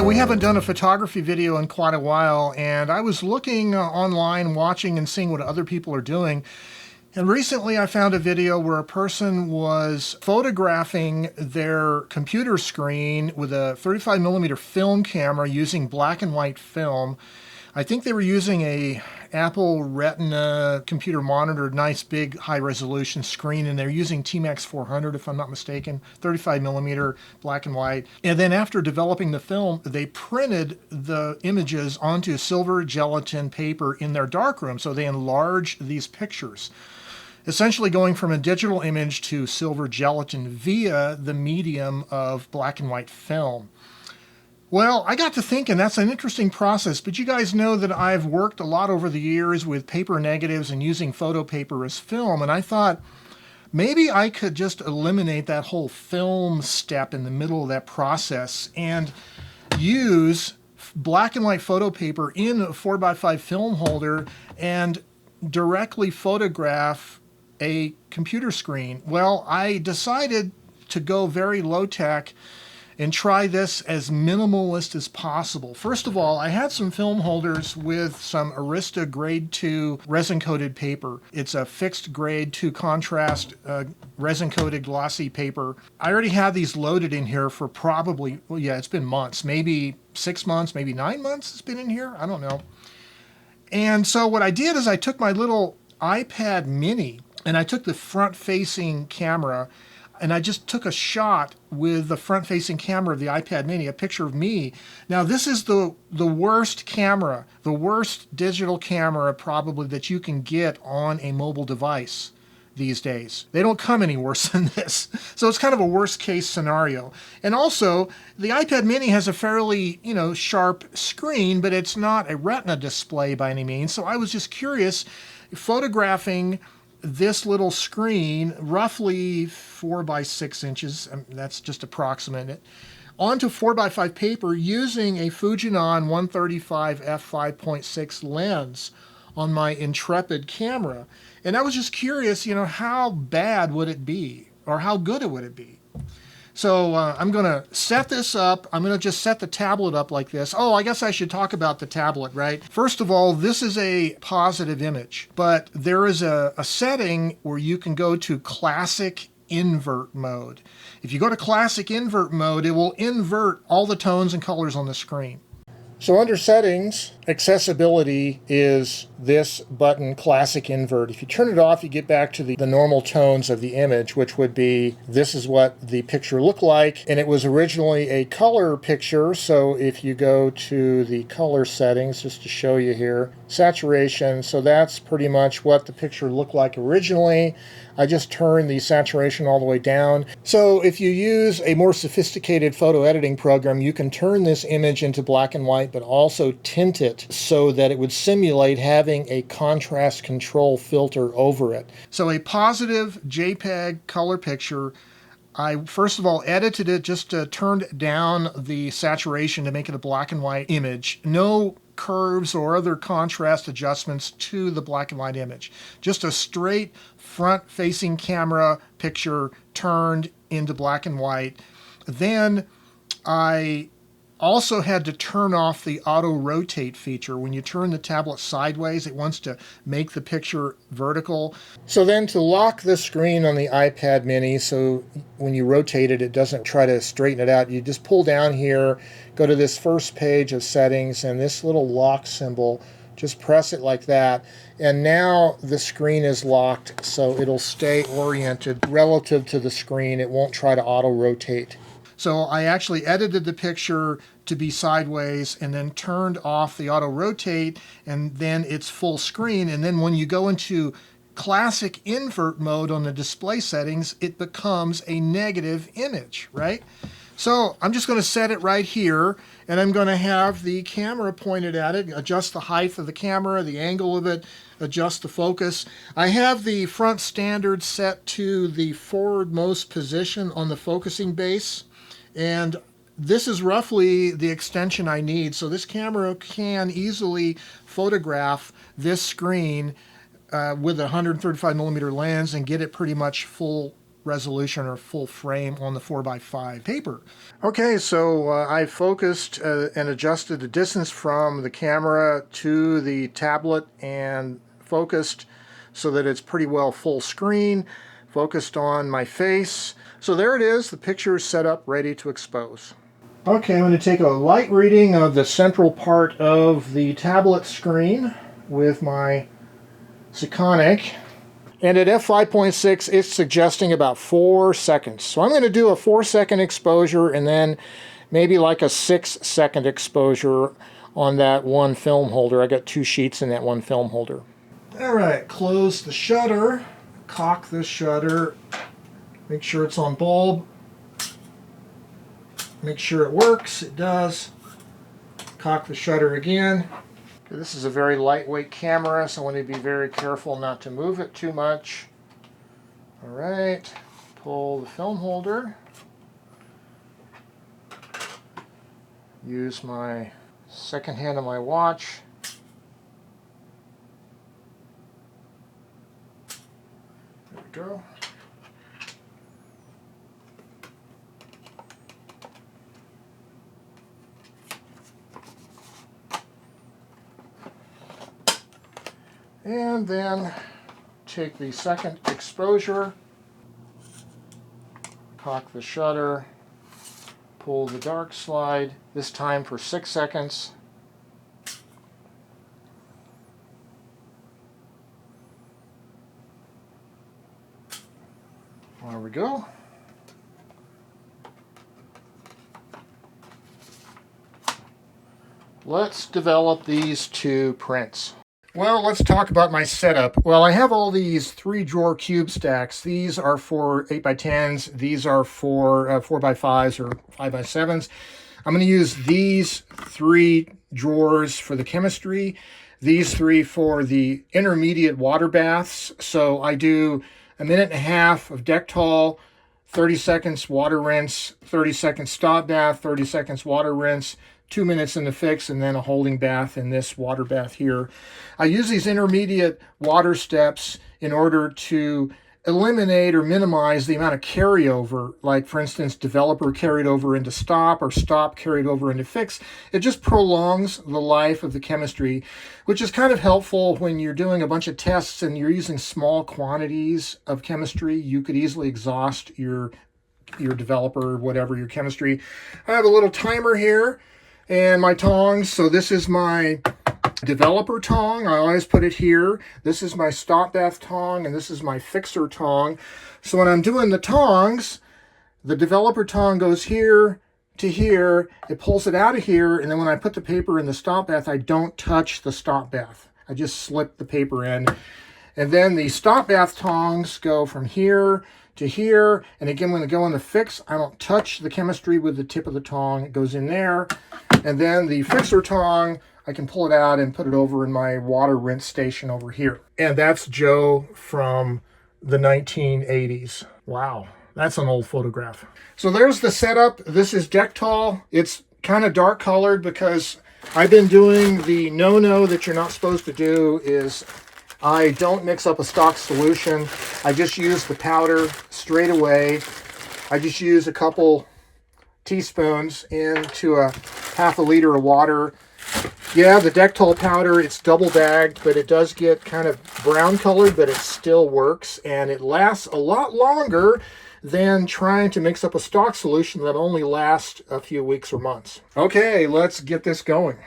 we haven't done a photography video in quite a while, and I was looking online, watching and seeing what other people are doing. And recently I found a video where a person was photographing their computer screen with a 35mm film camera using black and white film. I think they were using a Apple Retina computer monitor, nice big high resolution screen, and they're using T-Max 400 if I'm not mistaken, 35mm black and white. And then after developing the film, they printed the images onto silver gelatin paper in their darkroom, so they enlarged these pictures, essentially going from a digital image to silver gelatin via the medium of black and white film. Well, I got to thinking that's an interesting process, but you guys know that I've worked a lot over the years with paper negatives and using photo paper as film, and I thought maybe I could just eliminate that whole film step in the middle of that process and use black and white photo paper in a 4x5 film holder and directly photograph a computer screen. Well, I decided to go very low-tech and try this as minimalist as possible. First of all, I had some film holders with some Arista grade 2 resin-coated paper. It's a fixed grade 2 contrast resin-coated glossy paper. I already had these loaded in here for probably, well, yeah, it's been months, maybe 6 months, maybe 9 months it's been in here, I don't know. And so what I did is I took my little iPad mini and I took the front-facing camera and I just took a shot with the front-facing camera of the iPad mini, a picture of me. Now this is the worst camera, the worst digital camera probably that you can get on a mobile device these days. They don't come any worse than this. So it's kind of a worst case scenario. And also the iPad mini has a fairly, sharp screen, but it's not a Retina display by any means. So I was just curious, photographing this little screen, roughly 4 by 6 inches, that's just approximate, onto 4x5 paper using a Fujinon 135 f5.6 lens on my Intrepid camera. And I was just curious, how bad would it be, or how good would it be? So I'm going to set this up. I'm going to just set the tablet up like this. Oh, I guess I should talk about the tablet, right? First of all, this is a positive image, but there is a setting where you can go to classic invert mode. If you go to classic invert mode, it will invert all the tones and colors on the screen. So under settings, accessibility is this button, classic invert. If you turn it off, you get back to the normal tones of the image, which would be, this is what the picture looked like. And it was originally a color picture. So if you go to the color settings, just to show you here, saturation. So that's pretty much what the picture looked like originally. I just turned the saturation all the way down. So if you use a more sophisticated photo editing program, you can turn this image into black and white, but also tint it so that it would simulate having a contrast control filter over it. So a positive JPEG color picture, I first of all edited it, just turned down the saturation to make it a black and white image. No curves or other contrast adjustments to the black and white image. Just a straight front-facing camera picture turned into black and white. Then I also had to turn off the auto rotate feature. When you turn the tablet sideways, it wants to make the picture vertical. So then to lock the screen on the iPad mini, so when you rotate it, it doesn't try to straighten it out, you just pull down here, go to this first page of settings, and this little lock symbol, just press it like that, and now the screen is locked, so it'll stay oriented relative to the screen. It won't try to auto rotate. So I actually edited the picture to be sideways and then turned off the auto rotate, and then it's full screen. And then when you go into classic invert mode on the display settings, it becomes a negative image, right? So I'm just going to set it right here, and I'm going to have the camera pointed at it, adjust the height of the camera, the angle of it, adjust the focus. I have the front standard set to the forwardmost position on the focusing base, and this is roughly the extension I need. So this camera can easily photograph this screen with a 135mm lens and get it pretty much full resolution or full frame on the 4x5 paper. Okay, so I focused and adjusted the distance from the camera to the tablet and focused so that it's pretty well full screen, focused on my face. So there it is, the picture is set up, ready to expose. Okay, I'm going to take a light reading of the central part of the tablet screen with my Sekonic. And at f5.6, it's suggesting about 4 seconds. So I'm going to do a 4-second exposure and then maybe like a 6-second exposure on that one film holder. I got 2 sheets in that one film holder. All right, close the shutter, cock the shutter, make sure it's on bulb, make sure it works. It does. Cock the shutter again. Okay, this is a very lightweight camera, so I want to be very careful not to move it too much. All right, pull the film holder. Use my second hand of my watch. There we go. And then take the second exposure, cock the shutter, pull the dark slide, this time for 6 seconds. There we go. Let's develop these 2 prints. Well, let's talk about my setup. Well, I have all these 3-drawer cube stacks. These are for 8x10s. These are for 4x5s or 5x7s. I'm going to use these 3 drawers for the chemistry, these 3 for the intermediate water baths. So I do a 1.5 minutes of Dektol, 30 seconds water rinse, 30 seconds stop bath, 30 seconds water rinse, 2 minutes in the fix, and then a holding bath in this water bath here. I use these intermediate water steps in order to eliminate or minimize the amount of carryover, like for instance, developer carried over into stop or stop carried over into fix. It just prolongs the life of the chemistry, which is kind of helpful when you're doing a bunch of tests and you're using small quantities of chemistry. You could easily exhaust your developer, whatever, your chemistry. I have a little timer here and my tongs. So this is my developer tong. I always put it here. This is my stop bath tong, and this is my fixer tong. So when I'm doing the tongs, the developer tong goes here to here. It pulls it out of here, and then when I put the paper in the stop bath, I don't touch the stop bath. I just slip the paper in. And then the stop bath tongs go from here to here. And again, when I go in the fix, I don't touch the chemistry with the tip of the tong. It goes in there. And then the fixer tong, I can pull it out and put it over in my water rinse station over here. And that's Joe from the 1980s. Wow, that's an old photograph. So there's the setup. This is Dektol. It's kind of dark colored because I've been doing the no-no that you're not supposed to do is I don't mix up a stock solution. I just use the powder straight away. I just use a couple teaspoons into a half a liter of water. Yeah, the Dektol powder, it's double bagged, but it does get kind of brown colored, but it still works, and it lasts a lot longer than trying to mix up a stock solution that only lasts a few weeks or months. Okay, let's get this going.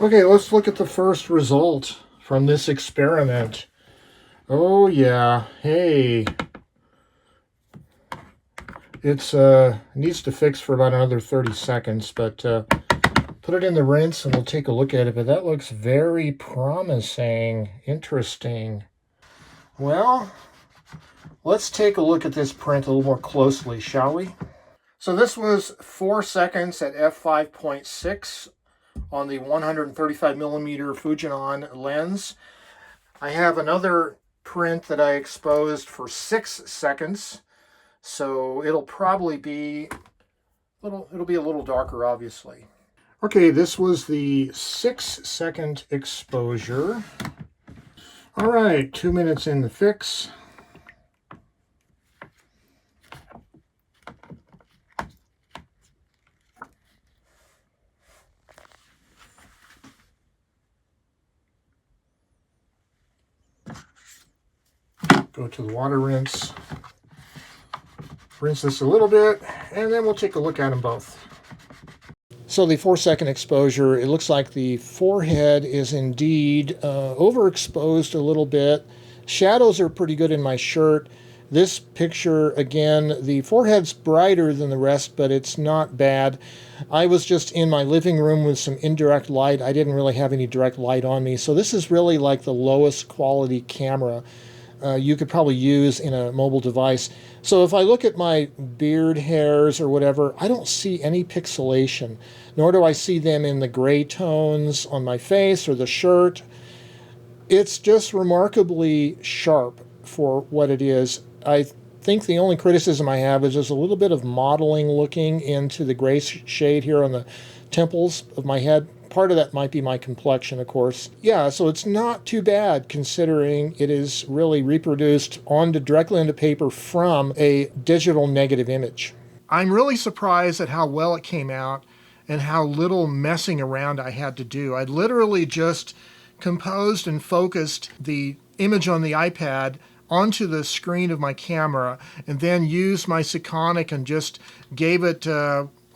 Okay, let's look at the first result from this experiment. Oh yeah, hey. It's needs to fix for about another 30 seconds, but put it in the rinse and we'll take a look at it. But that looks very promising, interesting. Well, let's take a look at this print a little more closely, shall we? So this was 4 seconds at f5.6 on the 135 millimeter Fujinon lens. I have another print that I exposed for 6 seconds, so it'll probably be a little darker, obviously. Okay, this was the 6-second exposure. All right, 2 minutes in the fix. Go to the water rinse. Rinse this a little bit, and then we'll take a look at them both. So the 4-second exposure, it looks like the forehead is indeed overexposed a little bit. Shadows are pretty good in my shirt. This picture, again, the forehead's brighter than the rest, but it's not bad. I was just in my living room with some indirect light. I didn't really have any direct light on me. So this is really like the lowest quality camera you could probably use in a mobile device. So if I look at my beard hairs or whatever, I don't see any pixelation, nor do I see them in the gray tones on my face or the shirt. It's just remarkably sharp for what it is. I think the only criticism I have is just a little bit of modeling looking into the gray shade here on the temples of my head. Part of that might be my complexion, of course. Yeah, so it's not too bad considering it is really reproduced directly onto paper from a digital negative image. I'm really surprised at how well it came out and how little messing around I had to do. I literally just composed and focused the image on the iPad onto the screen of my camera and then used my Sekonic and just gave it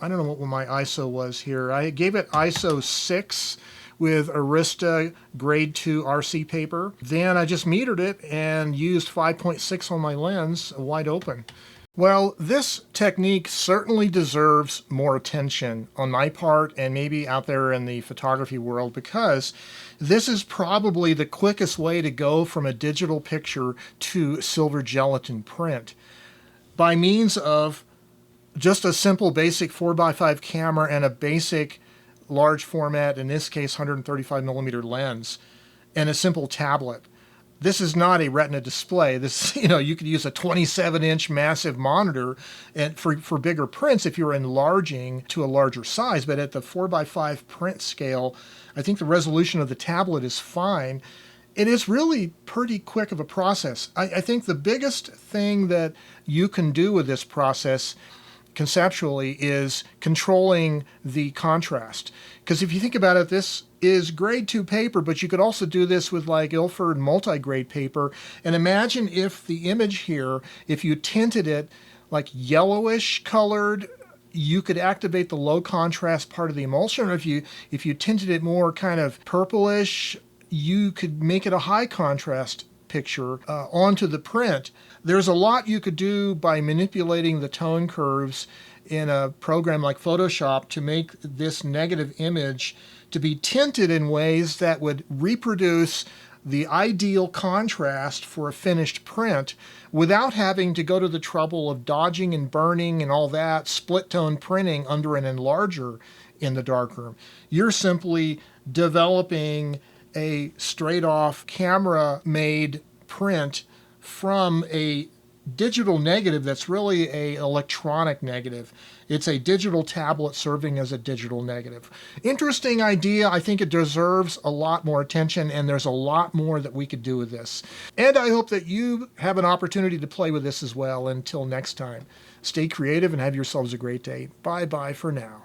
I don't know what my ISO was here. I gave it ISO 6 with Arista grade 2 RC paper. Then I just metered it and used 5.6 on my lens wide open. Well, this technique certainly deserves more attention on my part and maybe out there in the photography world, because this is probably the quickest way to go from a digital picture to silver gelatin print by means of just a simple basic 4x5 camera and a basic large format, in this case 135mm lens, and a simple tablet. This is not a retina display. This, you could use a 27-inch massive monitor and for bigger prints if you're enlarging to a larger size, but at the 4x5 print scale, I think the resolution of the tablet is fine. It is really pretty quick of a process. I think the biggest thing that you can do with this process conceptually is controlling the contrast. Because if you think about it, this is grade 2 paper, but you could also do this with like Ilford multigrade paper. And imagine if the image here, if you tinted it like yellowish colored, you could activate the low contrast part of the emulsion. Or if you tinted it more kind of purplish, you could make it a high contrast picture onto the print. There's a lot you could do by manipulating the tone curves in a program like Photoshop to make this negative image to be tinted in ways that would reproduce the ideal contrast for a finished print without having to go to the trouble of dodging and burning and all that split tone printing under an enlarger in the darkroom. You're simply developing a straight off camera made print from a digital negative that's really a electronic negative. It's a digital tablet serving as a digital negative. Interesting idea. I think it deserves a lot more attention, and there's a lot more that we could do with this. And I hope that you have an opportunity to play with this as well. Until next time, stay creative and have yourselves a great day. Bye-bye for now.